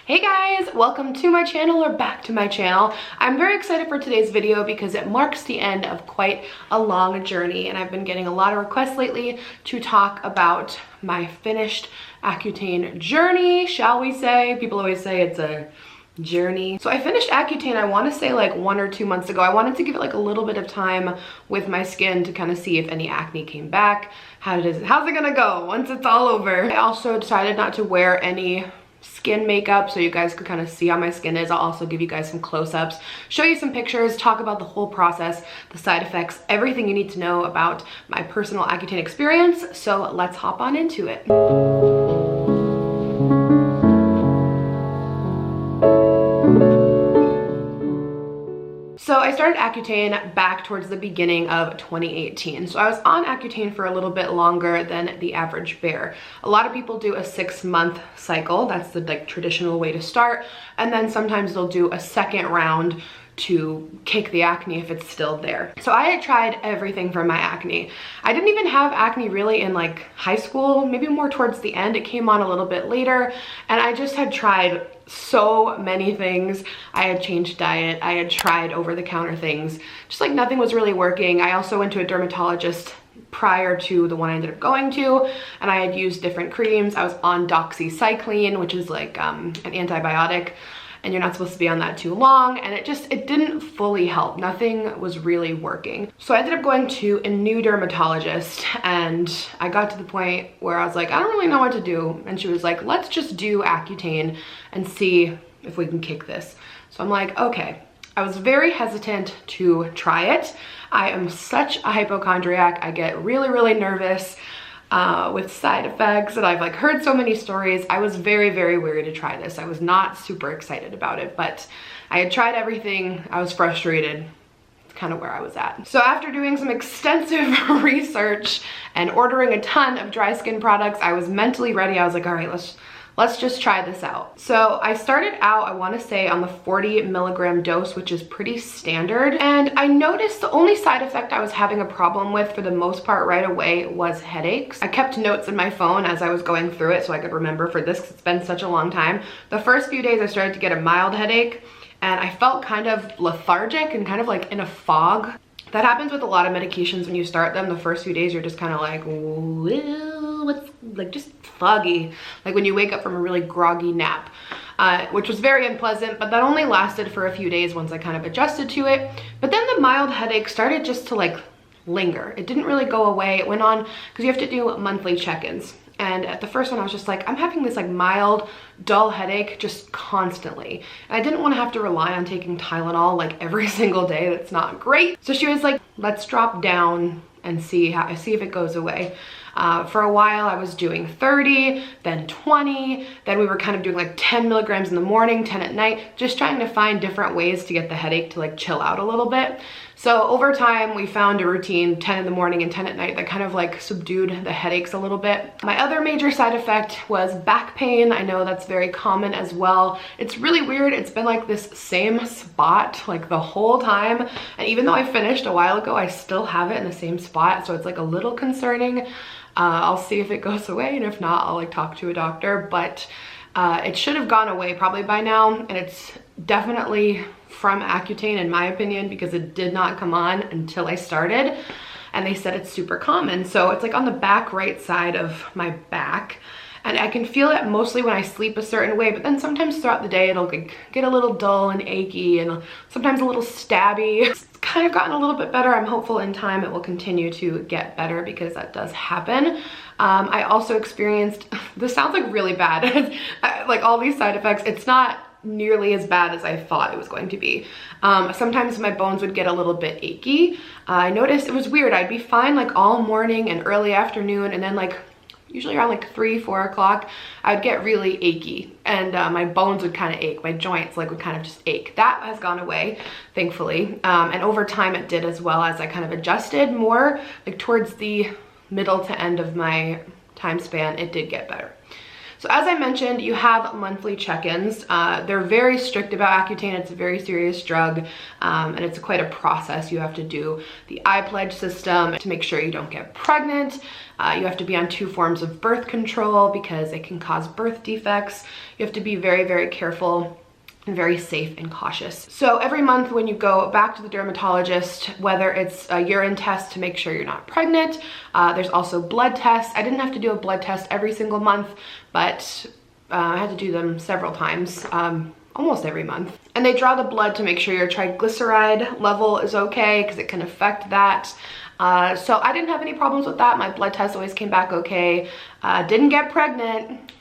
Hey guys, welcome to my channel or back to my channel. I'm very excited for today's video because it marks the end of quite a long journey, and I've been getting a lot of requests lately to talk about my finished Accutane journey, shall we say. People always say it's a journey. So I finished Accutane, I want to say like 1 or 2 months ago. I wanted to give it like a little bit of time with my skin to kind of see if any acne came back. How's it gonna go once it's all over? I also decided not to wear any skin makeup so you guys could kind of see how my skin is. I'll also give you guys some close-ups, show you some pictures, talk about the whole process, the side effects, everything you need to know about my personal Accutane experience. So let's hop on into it. So I started Accutane back towards the beginning of 2018. So I was on Accutane for a little bit longer than the average bear. A lot of people do a 6-month cycle. That's the like traditional way to start. And then sometimes they'll do a second round to kick the acne if it's still there. So I had tried everything for my acne. I didn't even have acne really in like high school, maybe more towards the end. It came on a little bit later, and I just had tried so many things. I had changed diet, I had tried over-the-counter things, just like nothing was really working. I also went to a dermatologist prior to the one I ended up going to, and I had used different creams. I was on doxycycline, which is like an antibiotic, and you're not supposed to be on that too long, and it didn't fully help. Nothing was really working. So I ended up going to a new dermatologist, and I got to the point where I was like, I don't really know what to do. And she was like, let's just do Accutane and see if we can kick this. So I'm like, okay. I was very hesitant to try it. I am such a hypochondriac. I get really, really nervous with side effects, and I've like heard so many stories. I was very, very wary to try this. I was not super excited about it, but I had tried everything. I was frustrated. It's kind of where I was at. So after doing some extensive research and ordering a ton of dry skin products, I was mentally ready. I was like, all right, let's just try this out. So I started out, I want to say, on the 40 milligram dose, which is pretty standard. And I noticed the only side effect I was having a problem with for the most part right away was headaches. I kept notes in my phone as I was going through it so I could remember for this, 'cause it's been such a long time. The first few days I started to get a mild headache, and I felt kind of lethargic and kind of like in a fog. That happens with a lot of medications when you start them. The first few days you're just kind of like, well, what's like just foggy, like when you wake up from a really groggy nap, which was very unpleasant, but that only lasted for a few days once I kind of adjusted to it. But then the mild headache started just to like linger. It didn't really go away. It went on because you have to do monthly check-ins. And at the first one, I was just like, I'm having this like mild, dull headache just constantly. And I didn't want to have to rely on taking Tylenol like every single day. That's not great. So she was like, let's drop down and see if it goes away. For a while I was doing 30, then 20, then we were kind of doing like 10 milligrams in the morning, 10 at night, just trying to find different ways to get the headache to like chill out a little bit. So over time we found a routine, 10 in the morning and 10 at night, that kind of like subdued the headaches a little bit. My other major side effect was back pain. I know that's very common as well. It's really weird. It's been like this same spot like the whole time. And even though I finished a while ago, I still have it in the same spot. So it's like a little concerning. I'll see if it goes away, and if not, I'll like talk to a doctor, but it should have gone away probably by now, and it's definitely from Accutane in my opinion, because it did not come on until I started, and they said it's super common. So it's like on the back right side of my back, and I can feel it mostly when I sleep a certain way, but then sometimes throughout the day it'll get a little dull and achy, and sometimes a little stabby. It's kind of gotten a little bit better. I'm hopeful in time it will continue to get better, because that does happen. I also experienced, this sounds like really bad, like all these side effects. It's not nearly as bad as I thought it was going to be. Sometimes my bones would get a little bit achy. I noticed it was weird. I'd be fine like all morning and early afternoon, and then like usually around like 3-4 o'clock, I would get really achy, and my bones would kind of ache. My joints like would kind of just ache. That has gone away, thankfully. And over time it did, as well as I kind of adjusted more, like towards the middle to end of my time span, it did get better. So as I mentioned, you have monthly check-ins. They're very strict about Accutane. It's a very serious drug, and it's quite a process. You have to do the I-Pledge system to make sure you don't get pregnant. You have to be on 2 forms of birth control because it can cause birth defects. You have to be very, very careful and very safe and cautious. So every month when you go back to the dermatologist, whether it's a urine test to make sure you're not pregnant, there's also blood tests. I didn't have to do a blood test every single month, but I had to do them several times, almost every month. And they draw the blood to make sure your triglyceride level is okay because it can affect that. So I didn't have any problems with that. My blood test always came back okay. Didn't get pregnant.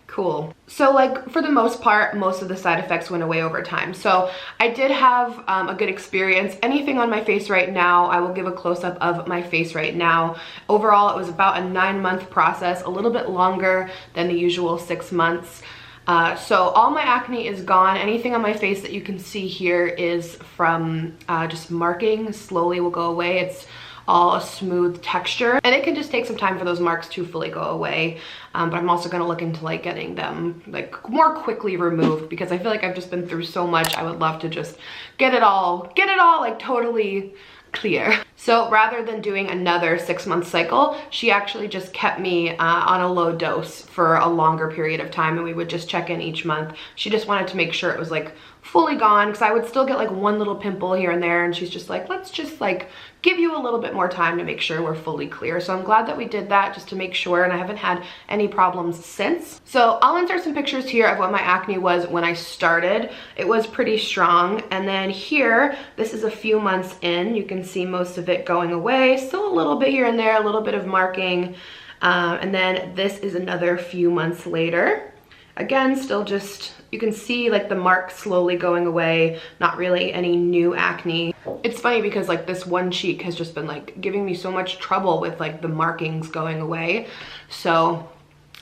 Cool. So like for the most part, most of the side effects went away over time. So I did have a good experience. Anything on my face right now, I will give a close-up of my face right now. Overall, it was about a 9-month process, a little bit longer than the usual 6 months. So all my acne is gone. Anything on my face that you can see here is from just marking. Slowly will go away. It's all a smooth texture, and it can just take some time for those marks to fully go away, but I'm also going to look into like getting them like more quickly removed because I feel like I've just been through so much. I would love to just get it all like totally clear. So rather than doing another 6-month cycle, she actually just kept me on a low dose for a longer period of time, and we would just check in each month. She just wanted to make sure it was like fully gone because I would still get like one little pimple here and there, and she's just like, let's just like give you a little bit more time to make sure we're fully clear. So I'm glad that we did that just to make sure, and I haven't had any problems since. So I'll insert some pictures here of what my acne was when I started. It was pretty strong, and then here, this is a few months in. You can see most of it going away. Still a little bit here and there, a little bit of marking, and then this is another few months later. Again, still just, you can see like the marks slowly going away, not really any new acne. It's funny because like this one cheek has just been like giving me so much trouble with like the markings going away. So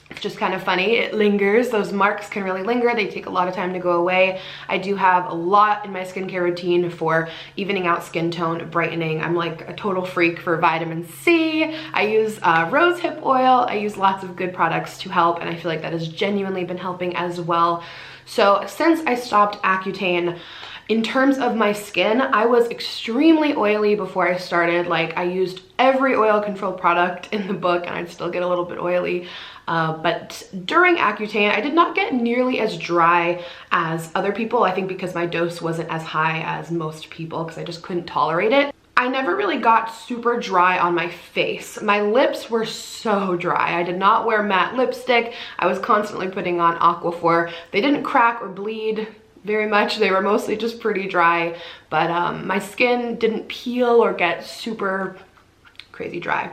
it's just kind of funny. It lingers. Those marks can really linger. They take a lot of time to go away. I do have a lot in my skincare routine for evening out skin tone, brightening. I'm like a total freak for vitamin C. I use rosehip oil. I use lots of good products to help, and I feel like that has genuinely been helping as well. So since I stopped Accutane, in terms of my skin, I was extremely oily before I started. Like I used every oil control product in the book and I'd still get a little bit oily. But during Accutane, I did not get nearly as dry as other people. I think because my dose wasn't as high as most people because I just couldn't tolerate it. I never really got super dry on my face. My lips were so dry. I did not wear matte lipstick. I was constantly putting on Aquaphor. They didn't crack or bleed very much. They were mostly just pretty dry, but my skin didn't peel or get super crazy dry.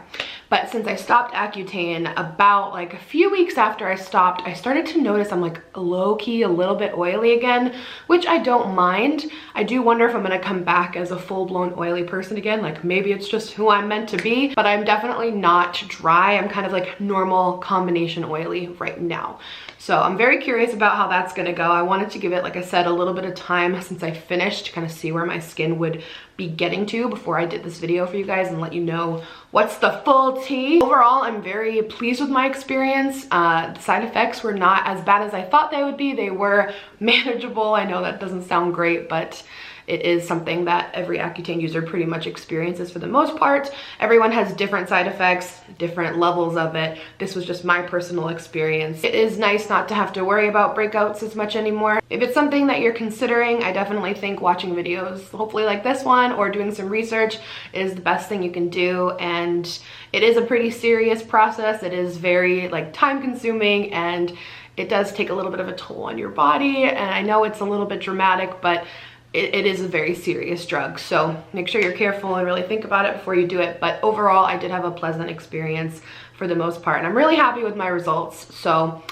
But since I stopped Accutane, about like a few weeks after I stopped, I started to notice I'm like low-key a little bit oily again, which I don't mind. I do wonder if I'm gonna come back as a full-blown oily person again. Like maybe it's just who I'm meant to be, but I'm definitely not dry. I'm kind of like normal combination oily right now. So I'm very curious about how that's gonna go. I wanted to give it, like I said, a little bit of time since I finished to kind of see where my skin would be getting to before I did this video for you guys and let you know what's the full tea. Overall, I'm very pleased with my experience. The side effects were not as bad as I thought they would be. They were manageable. I know that doesn't sound great, but it is something that every Accutane user pretty much experiences for the most part. Everyone has different side effects, different levels of it. This was just my personal experience. It is nice not to have to worry about breakouts as much anymore. If it's something that you're considering, I definitely think watching videos, hopefully like this one, or doing some research is the best thing you can do. And it is a pretty serious process. It is very like time consuming, and it does take a little bit of a toll on your body. And I know it's a little bit dramatic, but it is a very serious drug, so make sure you're careful and really think about it before you do it. But overall, I did have a pleasant experience for the most part, and I'm really happy with my results. So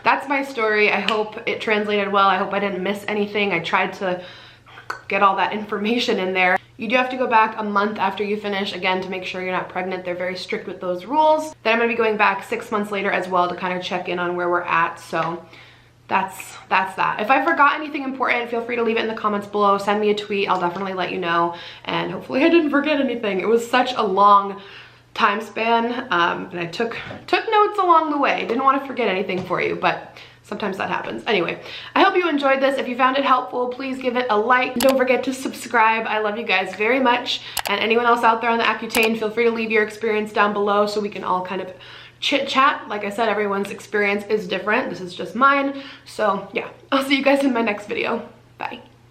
that's my story. I hope it translated well. I hope I didn't miss anything. I tried to get all that information in there. You do have to go back a month after you finish, again, to make sure you're not pregnant. They're very strict with those rules. Then I'm gonna be going back 6 months later as well to kind of check in on where we're at. So that's that. If I forgot anything important, feel free to leave it in the comments below. Send me a tweet. I'll definitely let you know. And hopefully I didn't forget anything. It was such a long time span, and I took notes along the way. Didn't want to forget anything for you, but sometimes that happens. Anyway, I hope you enjoyed this. If you found it helpful, please give it a like. Don't forget to subscribe. I love you guys very much. And anyone else out there on the Accutane, feel free to leave your experience down below so we can all kind of chit chat. Like I said, everyone's experience is different. This is just mine. So yeah, I'll see you guys in my next video. Bye.